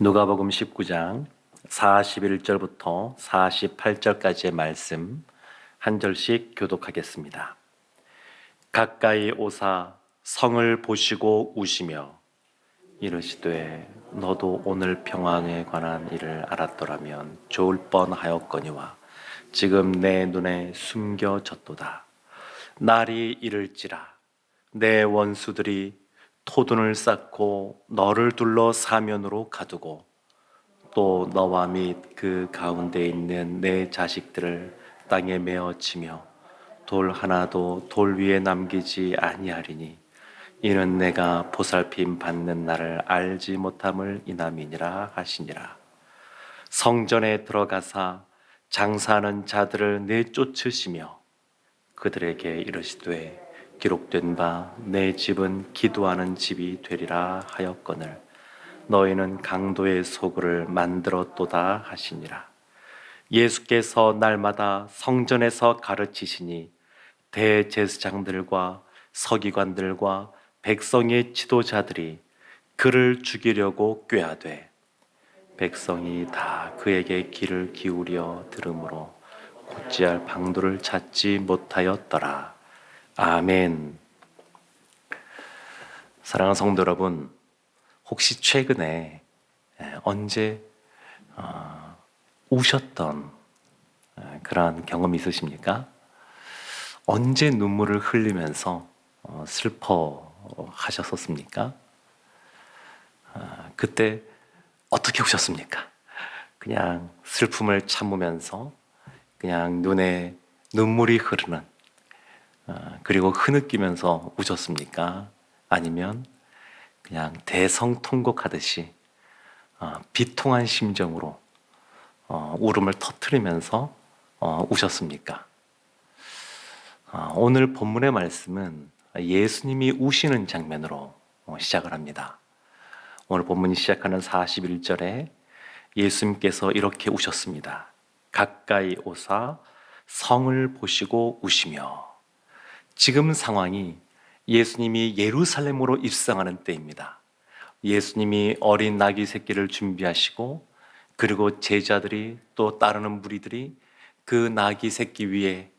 누가복음 19장 41절부터 48절까지의 말씀 한 절씩 교독하겠습니다. 가까이 오사 성을 보시고 우시며 이르시되 너도 오늘 평안에 관한 일을 알았더라면 좋을 뻔하였거니와 지금 내 눈에 숨겨졌도다. 날이 이를지라 내 원수들이 토둔을 쌓고 너를 둘러 사면으로 가두고 또 너와 및 그 가운데 있는 내 자식들을 땅에 메어치며 돌 하나도 돌 위에 남기지 아니하리니 이는 내가 보살핌 받는 날을 알지 못함을 인함이니라 하시니라. 성전에 들어가사 장사하는 자들을 내쫓으시며 그들에게 이르시되 기록된 바 내 집은 기도하는 집이 되리라 하였거늘 너희는 강도의 소굴을 만들었도다 하시니라. 예수께서 날마다 성전에서 가르치시니 대제사장들과 서기관들과 백성의 지도자들이 그를 죽이려고 꾀하되 백성이 다 그에게 귀를 기울여 들으므로 곧지할 방도를 찾지 못하였더라. 아멘. 사랑하는 성도 여러분, 혹시 최근에 언제 우셨던 그러한 경험이 있으십니까? 언제 눈물을 흘리면서 슬퍼하셨었습니까? 그때 어떻게 우셨습니까? 그냥 슬픔을 참으면서 그냥 눈에 눈물이 흐르는 그리고 흐느끼면서 우셨습니까? 아니면 그냥 대성통곡하듯이 비통한 심정으로 울음을 터뜨리면서 우셨습니까? 오늘 본문의 말씀은 예수님이 우시는 장면으로 시작을 합니다. 오늘 본문이 시작하는 41절에 예수님께서 이렇게 우셨습니다. 가까이 오사 성을 보시고 우시며. 지금 상황이 예수님이 예루살렘으로 입성하는 때입니다. 예수님이 어린 나귀 새끼를 준비하시고 그리고 제자들이 또 따르는 무리들이 그 나귀 새끼 위에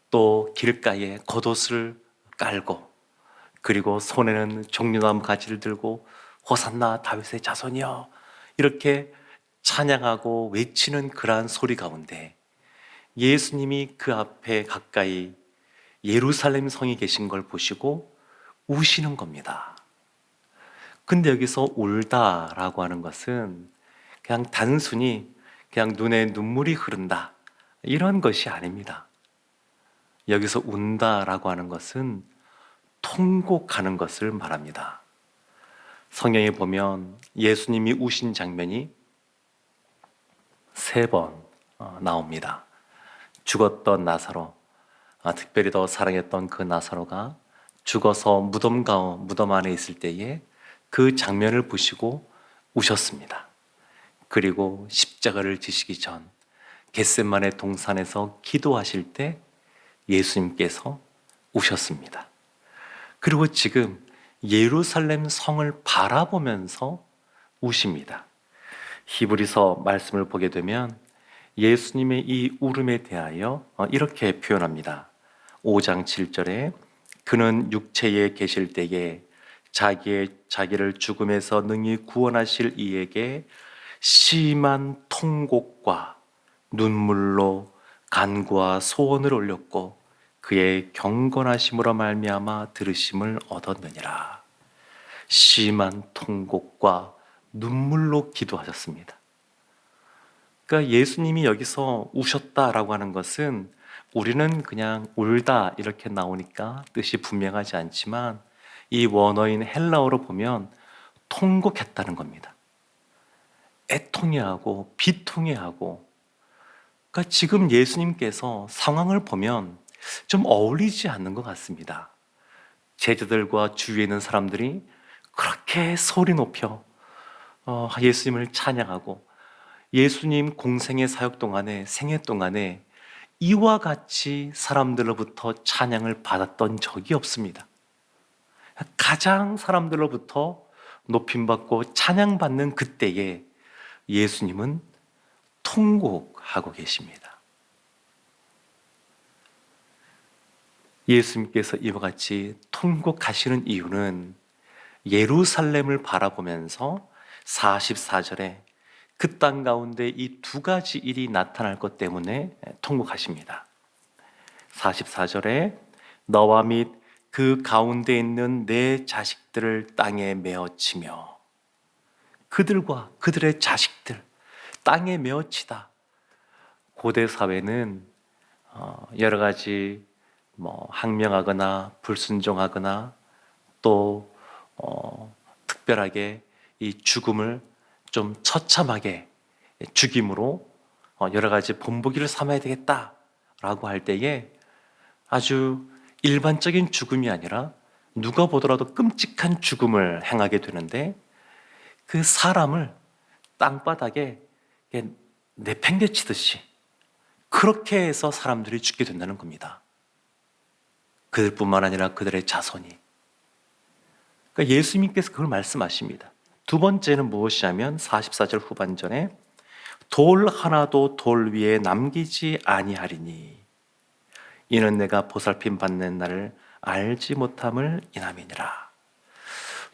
또 길가에 겉옷을 깔고 그리고 손에는 종려나무 가지를 들고 호산나 다윗의 자손이여 이렇게 찬양하고 외치는 그러한 소리 가운데 예수님이 그 앞에 가까이 예루살렘 성이 계신 걸 보시고 우시는 겁니다. 근데 여기서 울다라고 하는 것은 그냥 단순히 그냥 눈에 눈물이 흐른다 이런 것이 아닙니다. 여기서 운다라고 하는 것은 통곡하는 것을 말합니다. 성경에 보면 예수님이 우신 장면이 3번 나옵니다. 죽었던 나사로, 특별히 더 사랑했던 그 나사로가 죽어서 무덤 안에 있을 때에 그 장면을 보시고 우셨습니다. 그리고 십자가를 지시기 전 겟세마네 동산에서 기도하실 때 예수님께서 우셨습니다. 그리고 지금 예루살렘 성을 바라보면서 우십니다. 히브리서 말씀을 보게 되면 예수님의 이 울음에 대하여 이렇게 표현합니다. 5장 7절에 그는 육체에 계실 때에 자기를 죽음에서 능히 구원하실 이에게 심한 통곡과 눈물로 간구와 소원을 올렸고 그의 경건하심으로 말미암아 들으심을 얻었느니라. 심한 통곡과 눈물로 기도하셨습니다. 그러니까 예수님이 여기서 우셨다라고 하는 것은 우리는 그냥 울다 이렇게 나오니까 뜻이 분명하지 않지만 이 원어인 헬라어로 보면 통곡했다는 겁니다. 애통해하고 비통해하고. 그러니까 지금 예수님께서 상황을 보면 좀 어울리지 않는 것 같습니다. 제자들과 주위에 있는 사람들이 그렇게 소리 높여 예수님을 찬양하고 예수님 공생의 사역 동안에 생애 동안에 이와 같이 사람들로부터 찬양을 받았던 적이 없습니다. 가장 사람들로부터 높임받고 찬양받는 그때에 예수님은 통곡하고 계십니다. 예수님께서 이와 같이 통곡하시는 이유는 예루살렘을 바라보면서 44절에 그 땅 가운데 이 두 가지 일이 나타날 것 때문에 통곡하십니다. 44절에 너와 및 그 가운데 있는 내 자식들을 땅에 메어치며, 그들과 그들의 자식들 땅에 메어치다. 고대 사회는 여러 가지 항명하거나 불순종하거나 또 특별하게 이 죽음을 좀 처참하게 죽임으로 여러 가지 본보기를 삼아야 되겠다라고 할 때에 아주 일반적인 죽음이 아니라 누가 보더라도 끔찍한 죽음을 행하게 되는데, 그 사람을 땅바닥에 내팽개치듯이 그렇게 해서 사람들이 죽게 된다는 겁니다. 그들뿐만 아니라 그들의 자손이. 그러니까 예수님께서 그걸 말씀하십니다. 두 번째는 무엇이냐면 44절 후반전에 돌 하나도 돌 위에 남기지 아니하리니 이는 내가 보살핌 받는 날을 알지 못함을 인함이니라.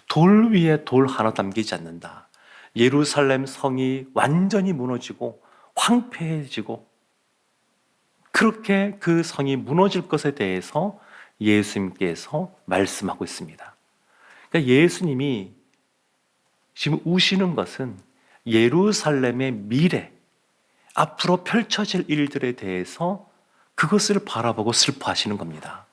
돌 위에 돌 하나 남기지 않는다. 예루살렘 성이 완전히 무너지고 황폐해지고 그렇게 그 성이 무너질 것에 대해서 예수님께서 말씀하고 있습니다. 그러니까 예수님이 지금 우시는 것은 예루살렘의 미래, 앞으로 펼쳐질 일들에 대해서 그것을 바라보고 슬퍼하시는 겁니다.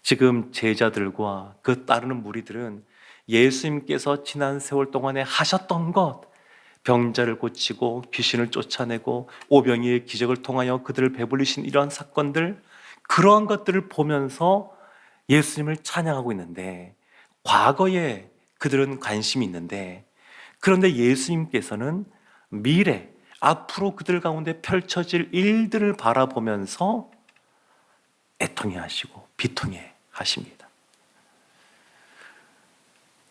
지금 제자들과 그 따르는 무리들은 예수님께서 지난 세월 동안에 하셨던 것, 병자를 고치고 귀신을 쫓아내고 오병이의 기적을 통하여 그들을 배불리신 이러한 사건들, 그러한 것들을 보면서 예수님을 찬양하고 있는데, 과거에 그들은 관심이 있는데, 그런데 예수님께서는 미래, 앞으로 그들 가운데 펼쳐질 일들을 바라보면서 애통해 하시고 비통해 하십니다.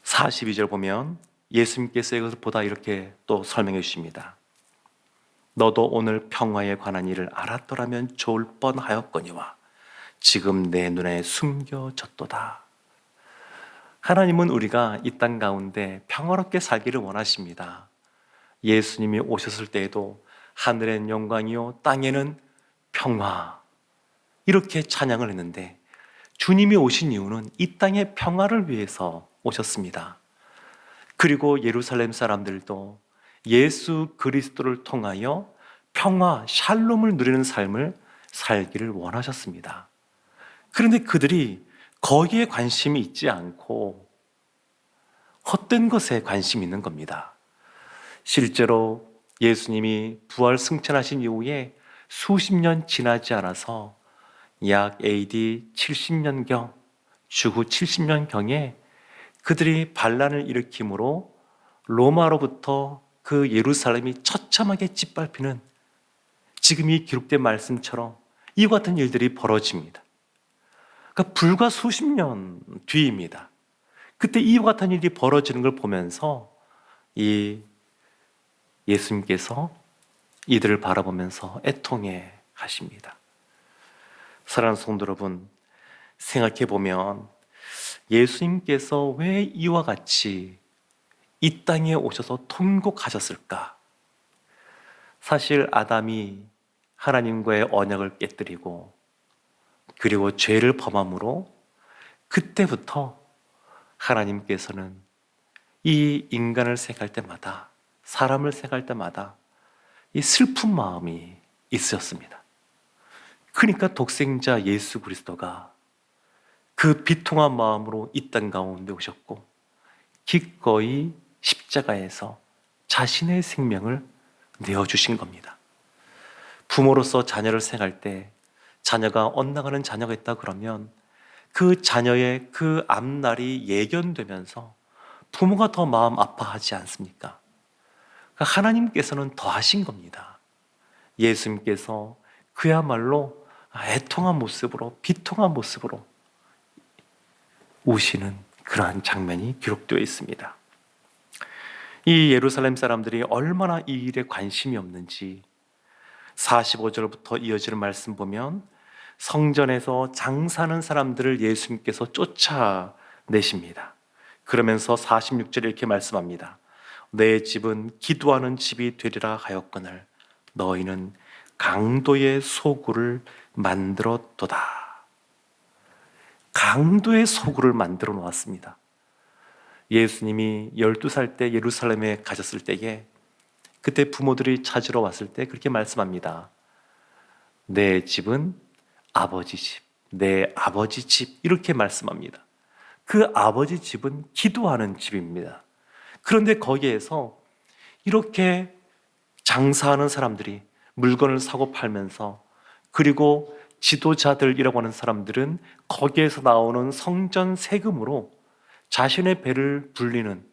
42절 보면 예수님께서 이것을 보다 이렇게 또 설명해 주십니다. 너도 오늘 평화에 관한 일을 알았더라면 좋을 뻔하였거니와 지금 내 눈에 숨겨졌도다. 하나님은 우리가 이 땅 가운데 평화롭게 살기를 원하십니다. 예수님이 오셨을 때에도 하늘엔 영광이요 땅에는 평화, 이렇게 찬양을 했는데, 주님이 오신 이유는 이 땅의 평화를 위해서 오셨습니다. 그리고 예루살렘 사람들도 예수 그리스도를 통하여 평화, 샬롬을 누리는 삶을 살기를 원하셨습니다. 그런데 그들이 거기에 관심이 있지 않고 헛된 것에 관심이 있는 겁니다. 실제로 예수님이 부활 승천하신 이후에 수십 년 지나지 않아서 약 AD 70년경, 주후 70년경에 그들이 반란을 일으킴으로 로마로부터 그 예루살렘이 처참하게 짓밟히는, 지금 이 기록된 말씀처럼 이와 같은 일들이 벌어집니다. 그러니까 불과 수십 년 뒤입니다. 그때 이와 같은 일이 벌어지는 걸 보면서 이 예수님께서 이들을 바라보면서 애통해 하십니다. 사랑하는 성도 여러분, 생각해 보면 예수님께서 왜 이와 같이 이 땅에 오셔서 통곡하셨을까? 사실 아담이 하나님과의 언약을 깨뜨리고 그리고 죄를 범함으로 그때부터 하나님께서는 이 인간을 생각할 때마다, 사람을 생각할 때마다 이 슬픈 마음이 있으셨습니다. 그러니까 독생자 예수 그리스도가 그 비통한 마음으로 이 땅 가운데 오셨고 기꺼이 십자가에서 자신의 생명을 내어주신 겁니다. 부모로서 자녀를 생각할 때 자녀가 엇나가는 자녀가 있다 그러면 그 자녀의 그 앞날이 예견되면서 부모가 더 마음 아파하지 않습니까? 그러니까 하나님께서는 더 하신 겁니다. 예수님께서 그야말로 애통한 모습으로, 비통한 모습으로 우시는 그러한 장면이 기록되어 있습니다. 이 예루살렘 사람들이 얼마나 이 일에 관심이 없는지 45절부터 이어지는 말씀 보면 성전에서 장사하는 사람들을 예수님께서 쫓아내십니다. 그러면서 46절에 이렇게 말씀합니다. 내 집은 기도하는 집이 되리라 하였거늘 너희는 강도의 소굴을 만들었도다. 강도의 소굴을 만들어 놓았습니다. 예수님이 12살 때 예루살렘에 가셨을 때에 그때 부모들이 찾으러 왔을 때 그렇게 말씀합니다. 내 집은 아버지 집, 내 아버지 집 이렇게 말씀합니다. 그 아버지 집은 기도하는 집입니다. 그런데 거기에서 이렇게 장사하는 사람들이 물건을 사고 팔면서 그리고 지도자들이라고 하는 사람들은 거기에서 나오는 성전 세금으로 자신의 배를 불리는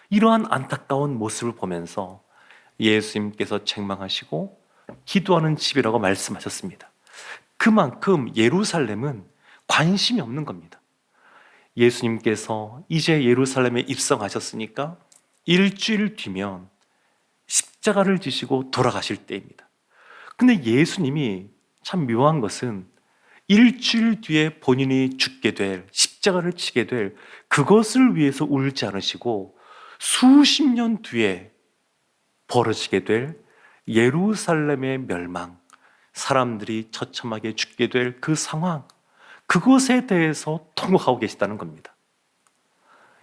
이러한 안타까운 모습을 보면서 예수님께서 책망하시고 기도하는 집이라고 말씀하셨습니다. 그만큼 예루살렘은 관심이 없는 겁니다. 예수님께서 이제 예루살렘에 입성하셨으니까 일주일 뒤면 십자가를 지시고 돌아가실 때입니다. 근데 예수님이 참 묘한 것은 일주일 뒤에 본인이 죽게 될, 십자가를 치게 될 그것을 위해서 울지 않으시고 수십 년 뒤에 벌어지게 될 예루살렘의 멸망, 사람들이 처참하게 죽게 될 그 상황, 그것에 대해서 통곡하고 계시다는 겁니다.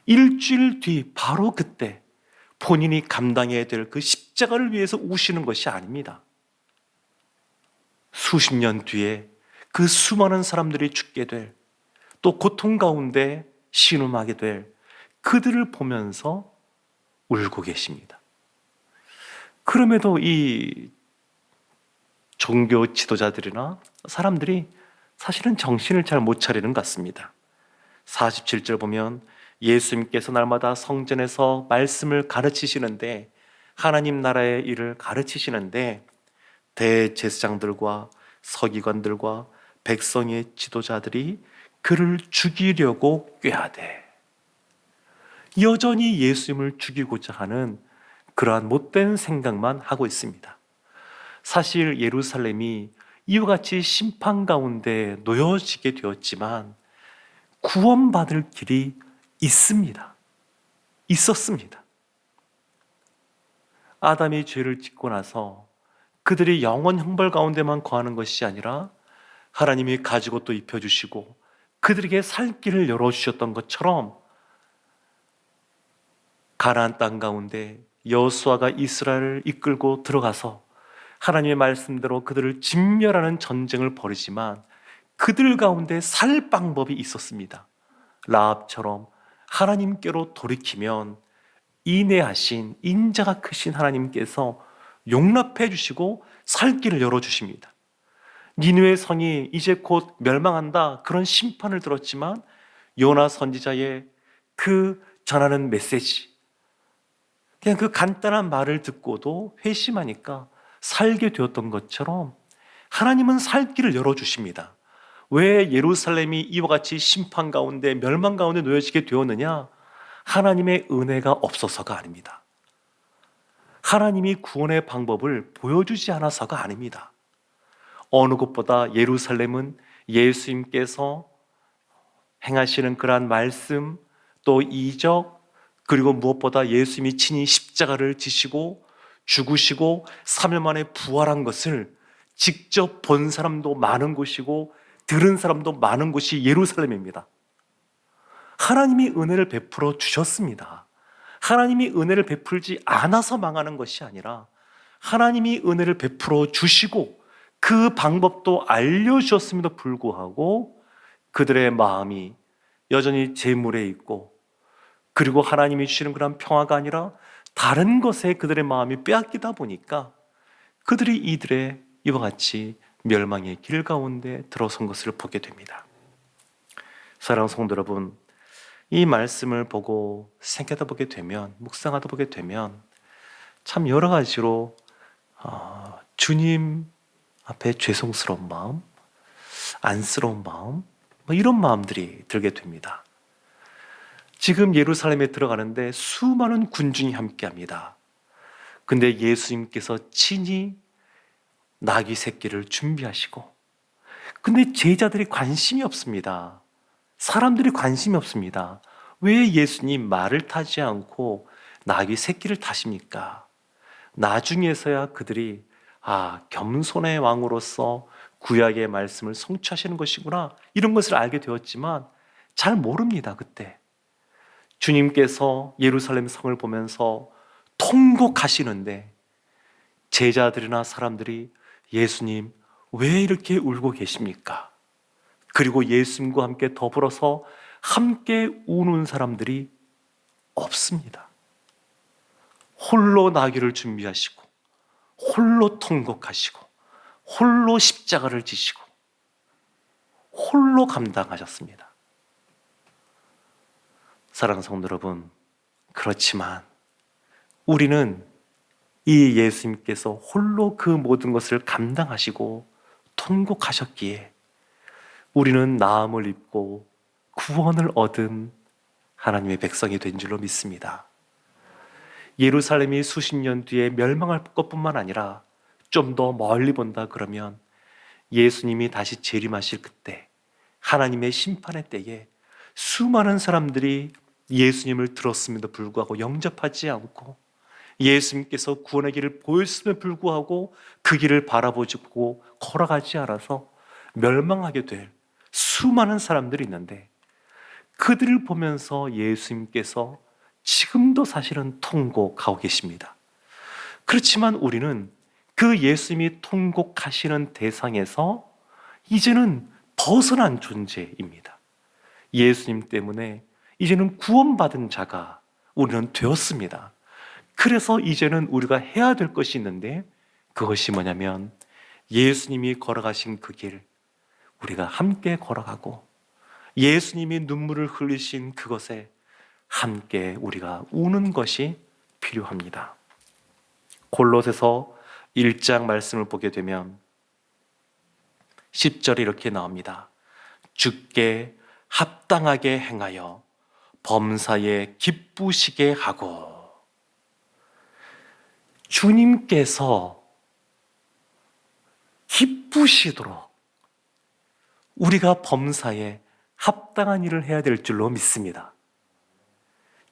일주일 뒤 바로 그때 본인이 감당해야 될 그 십자가를 위해서 우시는 것이 아닙니다. 수십 년 뒤에 그 수많은 사람들이 죽게 될, 또 고통 가운데 신음하게 될 그들을 보면서 울고 계십니다. 그럼에도 이 종교 지도자들이나 사람들이 사실은 정신을 잘 못 차리는 것 같습니다. 47절 보면 예수님께서 날마다 성전에서 말씀을 가르치시는데, 하나님 나라의 일을 가르치시는데 대제사장들과 서기관들과 백성의 지도자들이 그를 죽이려고 꾀하되, 여전히 예수님을 죽이고자 하는 그러한 못된 생각만 하고 있습니다. 사실 예루살렘이 이와 같이 심판 가운데 놓여지게 되었지만 구원받을 길이 있습니다. 있었습니다. 아담이 죄를 짓고 나서 그들이 영원 형벌 가운데만 거하는 것이 아니라 하나님이 가지고 또 입혀주시고 그들에게 살 길을 열어주셨던 것처럼 가나안 땅 가운데 여호수아가 이스라엘을 이끌고 들어가서 하나님의 말씀대로 그들을 진멸하는 전쟁을 벌이지만 그들 가운데 살 방법이 있었습니다. 라합처럼 하나님께로 돌이키면 인애하신 인자가 크신 하나님께서 용납해 주시고 살 길을 열어주십니다. 니느웨 성이 이제 곧 멸망한다, 그런 심판을 들었지만 요나 선지자의 그 전하는 메시지, 그냥 그 간단한 말을 듣고도 회심하니까 살게 되었던 것처럼 하나님은 살 길을 열어주십니다. 왜 예루살렘이 이와 같이 심판 가운데 멸망 가운데 놓여지게 되었느냐? 하나님의 은혜가 없어서가 아닙니다. 하나님이 구원의 방법을 보여주지 않아서가 아닙니다. 어느 곳보다 예루살렘은 예수님께서 행하시는 그러한 말씀, 또 이적, 그리고 무엇보다 예수님이 친히 십자가를 지시고 죽으시고 3일 만에 부활한 것을 직접 본 사람도 많은 곳이고 들은 사람도 많은 곳이 예루살렘입니다. 하나님이 은혜를 베풀어 주셨습니다. 하나님이 은혜를 베풀지 않아서 망하는 것이 아니라 하나님이 은혜를 베풀어 주시고 그 방법도 알려주셨음에도 불구하고 그들의 마음이 여전히 재물에 있고, 그리고 하나님이 주시는 그런 평화가 아니라 다른 것에 그들의 마음이 빼앗기다 보니까 그들이 이들의 이와 같이 멸망의 길 가운데 들어선 것을 보게 됩니다. 사랑하는 성도 여러분, 이 말씀을 보고 생각하다 보게 되면, 묵상하다 보게 되면 참 여러 가지로 주님 앞에 죄송스러운 마음, 안쓰러운 마음, 이런 마음들이 들게 됩니다. 지금 예루살렘에 들어가는데 수많은 군중이 함께합니다. 근데 예수님께서 친히 나귀 새끼를 준비하시고, 근데 제자들이 관심이 없습니다. 사람들이 관심이 없습니다. 왜 예수님 말을 타지 않고 나귀 새끼를 타십니까? 나중에서야 그들이 겸손의 왕으로서 구약의 말씀을 성취하시는 것이구나, 이런 것을 알게 되었지만 잘 모릅니다. 그때 주님께서 예루살렘 성을 보면서 통곡하시는데 제자들이나 사람들이 예수님 왜 이렇게 울고 계십니까? 그리고 예수님과 함께 더불어서 함께 우는 사람들이 없습니다. 홀로 나귀를 준비하시고 홀로 통곡하시고 홀로 십자가를 지시고 홀로 감당하셨습니다. 사랑하는 성도 여러분, 그렇지만 우리는 이 예수님께서 홀로 그 모든 것을 감당하시고 통곡하셨기에 우리는 나음을 입고 구원을 얻은 하나님의 백성이 된 줄로 믿습니다. 예루살렘이 수십 년 뒤에 멸망할 것뿐만 아니라 좀 더 멀리 본다 그러면 예수님이 다시 재림하실 그때 하나님의 심판의 때에 수많은 사람들이 예수님을 들었음에도 불구하고 영접하지 않고 예수님께서 구원의 길을 보였음에도 불구하고 그 길을 바라보고 걸어가지 않아서 멸망하게 될 수많은 사람들이 있는데, 그들을 보면서 예수님께서 지금도 사실은 통곡하고 계십니다. 그렇지만 우리는 그 예수님이 통곡하시는 대상에서 이제는 벗어난 존재입니다. 예수님 때문에 이제는 구원받은 자가 우리는 되었습니다. 그래서 이제는 우리가 해야 될 것이 있는데, 그것이 뭐냐면 예수님이 걸어가신 그 길 우리가 함께 걸어가고 예수님이 눈물을 흘리신 그것에 함께 우리가 우는 것이 필요합니다. 골로새서 1장 말씀을 보게 되면 10절이 이렇게 나옵니다. 주께 합당하게 행하여 범사에 기쁘시게 하고. 주님께서 기쁘시도록 우리가 범사에 합당한 일을 해야 될 줄로 믿습니다.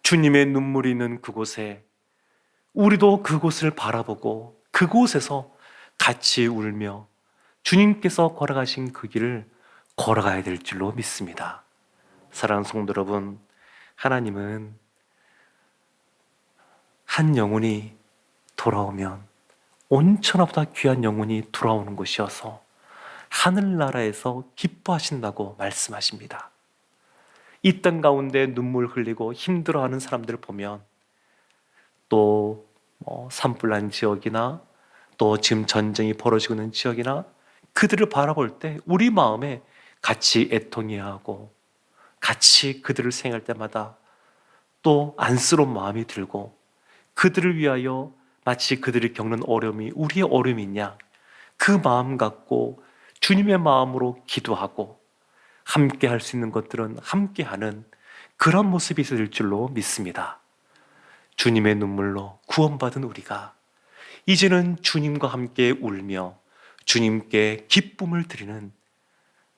주님의 눈물이 있는 그곳에 우리도 그곳을 바라보고 그곳에서 같이 울며 주님께서 걸어가신 그 길을 걸어가야 될 줄로 믿습니다. 사랑하는 성도 여러분, 하나님은 한 영혼이 돌아오면 온천하보다 귀한 영혼이 돌아오는 곳이어서 하늘나라에서 기뻐하신다고 말씀하십니다. 이 땅 가운데 눈물 흘리고 힘들어하는 사람들을 보면 또 산불난 지역이나 또 지금 전쟁이 벌어지고 있는 지역이나 그들을 바라볼 때 우리 마음에 같이 애통해야 하고 같이 그들을 생각할 때마다 또 안쓰러운 마음이 들고 그들을 위하여 마치 그들이 겪는 어려움이 우리의 어려움이냐, 그 마음 갖고 주님의 마음으로 기도하고 함께 할 수 있는 것들은 함께 하는 그런 모습이 있을 줄로 믿습니다. 주님의 눈물로 구원받은 우리가 이제는 주님과 함께 울며 주님께 기쁨을 드리는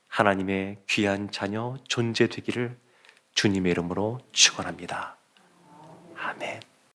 하나님의 귀한 자녀 존재 되기를 주님의 이름으로 축원합니다. 아멘.